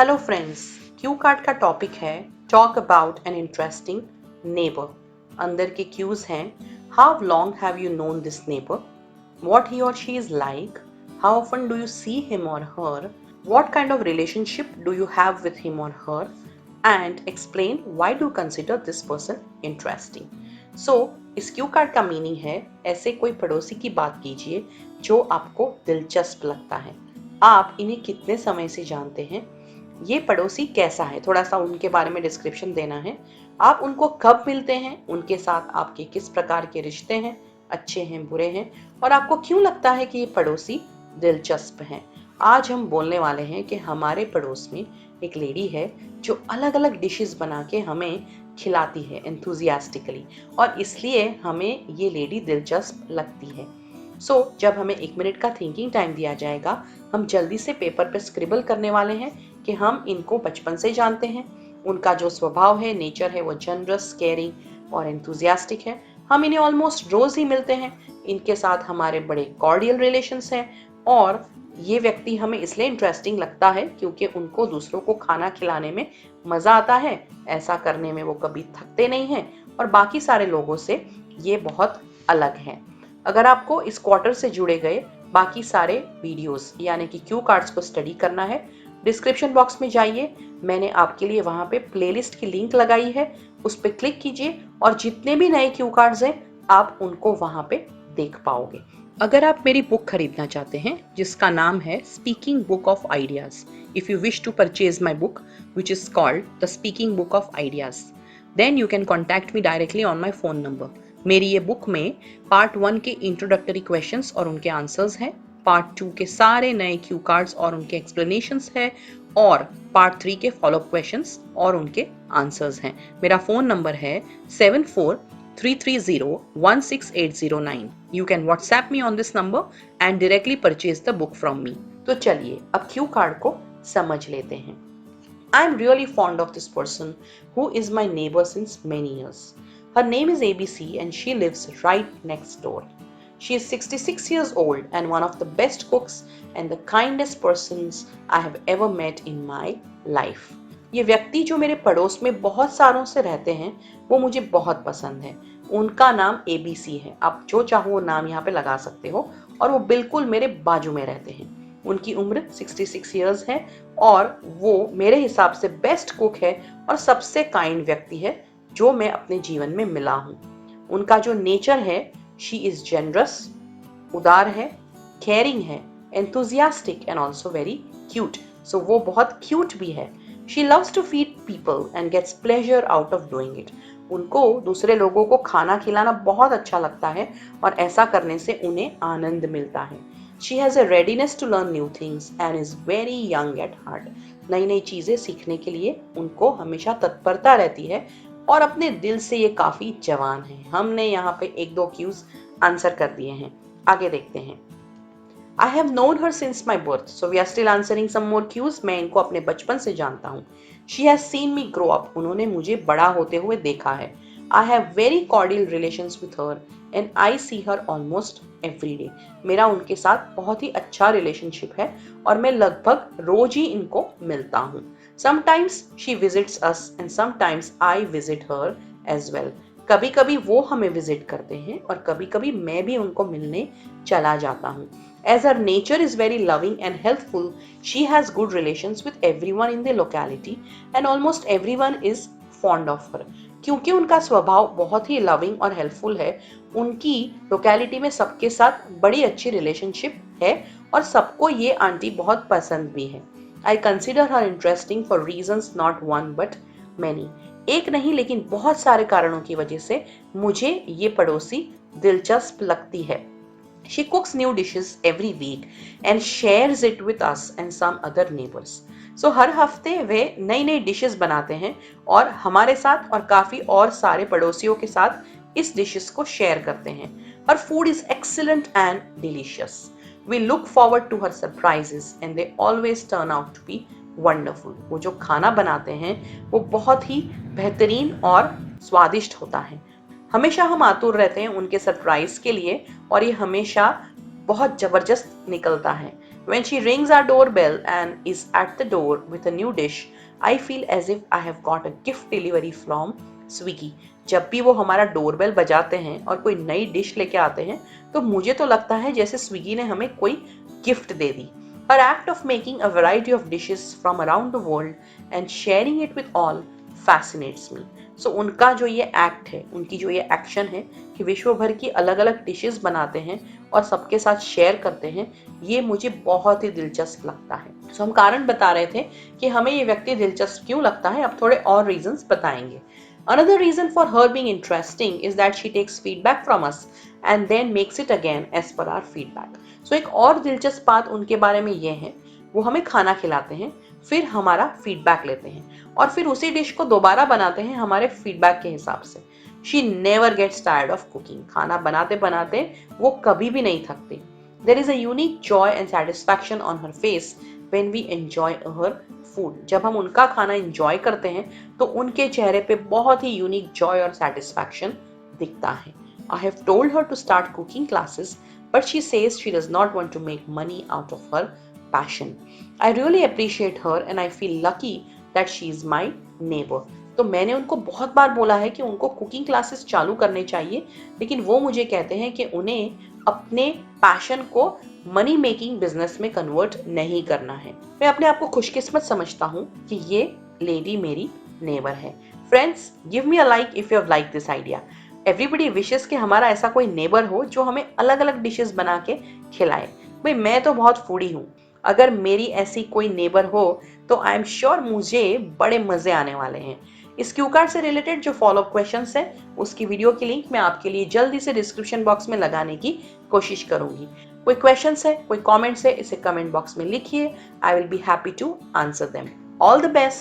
Hello friends, cue card का topic है talk about an interesting neighbour. अंदर के क्यूज हैं how long have you known this neighbour, what he और she is like, how often do you see him और her, what kind of relationship do you have with him और her, and explain why do consider this person interesting. So इस cue card का meaning है ऐसे कोई पड़ोसी की बात कीजिए जो आपको दिलचस्प लगता है। आप इन्हें कितने समय से जानते हैं, ये पड़ोसी कैसा है, थोड़ा सा उनके बारे में डिस्क्रिप्शन देना है। आप उनको कब मिलते हैं, उनके साथ आपके किस प्रकार के रिश्ते हैं, अच्छे हैं बुरे हैं, और आपको क्यों लगता है कि ये पड़ोसी दिलचस्प हैं। आज हम बोलने वाले हैं कि हमारे पड़ोस में एक लेडी है जो अलग अलग डिशेस बना के हमें खिलाती है एंथुजियास्टिकली, और इसलिए हमें ये लेडी दिलचस्प लगती है। जब हमें 1 मिनट का थिंकिंग टाइम दिया जाएगा, हम जल्दी से पेपर पर स्क्रिबल करने वाले हैं कि हम इनको बचपन से जानते हैं। उनका जो स्वभाव है, नेचर है, वो जनरस, केयरिंग और एंथुजियास्टिक है। हम इन्हें ऑलमोस्ट रोज ही मिलते हैं। इनके साथ हमारे बड़े कॉर्डियल रिलेशंस हैं, और ये व्यक्ति हमें इसलिए इंटरेस्टिंग लगता है क्योंकि उनको दूसरों को खाना खिलाने में मजा आता है। ऐसा करने में वो कभी थकते नहीं हैं, और बाकी सारे लोगों से ये बहुत अलग है। अगर आपको इस क्वार्टर से जुड़े गए बाकी सारे वीडियोस यानी कि क्यू कार्ड्स को स्टडी करना है, डिस्क्रिप्शन बॉक्स में जाइए, मैंने आपके लिए वहां पे प्लेलिस्ट की लिंक लगाई है, उस पर क्लिक कीजिए और जितने भी नए क्यू कार्ड्स हैं आप उनको वहां पे देख पाओगे। अगर आप मेरी बुक खरीदना चाहते हैं जिसका नाम है speaking book of ideas, if you wish to purchase my book which is called the speaking book of ideas, then you can contact me directly on my phone number. मेरी ये बुक में part 1 के introductory questions और उनके answers हैं, part 2 के सारे नए क्यू कार्ड्स और उनके एक्सप्लेनेशंस है, और पार्ट 3 के फॉलोअप क्वेश्चंस और उनके आंसर्स हैं। मेरा फोन नंबर है 7433016809। You can WhatsApp me on this number and directly purchase the book from me. तो चलिए अब क्यू कार्ड को समझ लेते हैं। I am really fond of this person who is my neighbor since many years. Her name is ABC and she lives right next door. She is 66 years old and one of the best cooks and the kindest persons I have ever met in my life. ये व्यक्ति जो मेरे पड़ोस में बहुत सालों से रहते हैं वो मुझे बहुत पसंद है। उनका नाम ABC है, आप जो चाहो वो नाम यहाँ पे लगा सकते हो, और वो बिल्कुल मेरे बाजू में रहते हैं। उनकी उम्र 66 इयर्स है और वो मेरे हिसाब से बेस्ट कुक है और सबसे काइंड व्यक्ति है जो मैं अपने जीवन में मिला हूँ। उनका जो नेचर है, शी इज जनरस, उदार है, केयरिंग है, enthusiastic and also very cute. So वो बहुत क्यूट भी है। She loves to feed people and gets pleasure out of doing it. उनको दूसरे लोगों को खाना खिलाना बहुत अच्छा लगता है और ऐसा करने से उन्हें आनंद मिलता है। She has a readiness to learn new things and is very young at heart. नई नई चीजें सीखने के लिए उनको हमेशा तत्परता रहती है और अपने दिल से ये काफी जवान है। हमने यहाँ पे 1-2 क्यूज आंसर कर दिए हैं, आगे देखते हैं। I have known her since my birth, so we are still answering some more cues. मैं इनको अपने बचपन से जानता हूँ। She has seen me grow up. उन्होंने मुझे बड़ा होते हुए देखा है। I have very cordial relations with her and I see her almost every day. मेरा उनके साथ बहुत ही अच्छा रिलेशनशिप है और मैं लगभग रोज ही इनको मिलता हूँ। Sometimes she visits us and sometimes I visit her as well. कभी कभी वो हमें विजिट करते हैं और कभी कभी मैं भी उनको मिलने चला जाता हूँ। As her nature is very loving and helpful, she has good relations with everyone in the locality and almost everyone is fond of her. क्योंकि उनका स्वभाव बहुत ही लविंग और हेल्पफुल है, उनकी लोकेलिटी में सबके साथ बड़ी अच्छी रिलेशनशिप है और सबको ये आंटी बहुत पसंद भी है। I consider her interesting for reasons not one but many. एक नहीं लेकिन बहुत सारे कारणों की वजह से मुझे ये पड़ोसी दिलचस्प लगती है। She cooks new dishes every week and shares it with us and some other neighbors. So हर हफ्ते वे नई नई डिशेस बनाते हैं और हमारे साथ और काफी और सारे पड़ोसियों के साथ इस डिशेस को शेयर करते हैं। Her food is excellent and delicious. We look forward to her surprises and they always turn out to be wonderful. वो जो खाना बनाते हैं वो बहुत ही बेहतरीन और स्वादिष्ट होता है। हमेशा हम आतुर रहते हैं उनके सरप्राइज के लिए और ये हमेशा बहुत जबरदस्त निकलता है। When she rings our doorbell and is at the door with a new dish, I feel as if I have got a gift delivery from Swiggy. जब भी वो हमारा डोरबेल बजाते हैं और कोई नई डिश लेके आते हैं तो मुझे तो लगता है जैसे स्विगी ने हमें कोई gift they the. Her act of making a variety of dishes from around the world and sharing it with all fascinates me. So उनका जो ये एक्ट है, उनकी जो ये एक्शन है कि विश्व भर की अलग अलग डिशेस बनाते हैं और सबके साथ शेयर करते हैं, ये मुझे बहुत ही दिलचस्प लगता है. So हम कारण बता रहे थे कि हमें ये व्यक्ति दिलचस्प क्यों लगता है, अब थोड़े और रीजंस बताएंगे. Another reason for her being interesting is that she takes feedback from us and then makes it again as per our feedback. So एक और दिलचस्प बात उनके बारे में ये है, वो हमें खाना खिलाते हैं, फिर हमारा फीडबैक लेते हैं और फिर उसी डिश को दोबारा बनाते हैं हमारे फीडबैक के हिसाब से. She never gets tired of cooking. खाना बनाते बनाते वो कभी भी नहीं थकती. There is a unique joy and satisfaction on her face when we enjoy her food. जब हम उनका खाना enjoy करते हैं तो उनके चेहरे पे बहुत ही यूनिक जॉय और सेटिस्फैक्शन दिखता है. I have told her to start cooking classes, but she says she does not want to make money out of her passion. I really appreciate her and I feel lucky that she is my neighbor. तो मैंने उनको बहुत बार बोला है कि उनको cooking classes चालू करने चाहिए, लेकिन वो मुझे कहते हैं कि उन्हें अपने पैशन को मनी मेकिंग बिजनेस में कन्वर्ट नहीं करना है. मैं अपने आप को खुशकिस्मत समझता हूँ कि ये लेडी मेरी नेबर है. Friends, give me a like if you have like this idea. Everybody wishes कि हमारा ऐसा कोई नेबर हो जो हमें अलग अलग डिशेस बना के खिलाए. भाई मैं तो बहुत फूडी हूँ, अगर मेरी ऐसी कोई नेबर हो तो आई एम श्योर मुझे बड़े मजे आने वाले हैं. इस क्यू कार्ड से रिलेटेड जो फॉलोअप क्वेश्चंस है उसकी वीडियो की लिंक मैं आपके लिए जल्दी से डिस्क्रिप्शन बॉक्स में लगाने की कोशिश करूंगी. कोई क्वेश्चंस है, कोई कमेंट्स है, इसे कमेंट बॉक्स में लिखिए. I will be happy to answer them. All the best.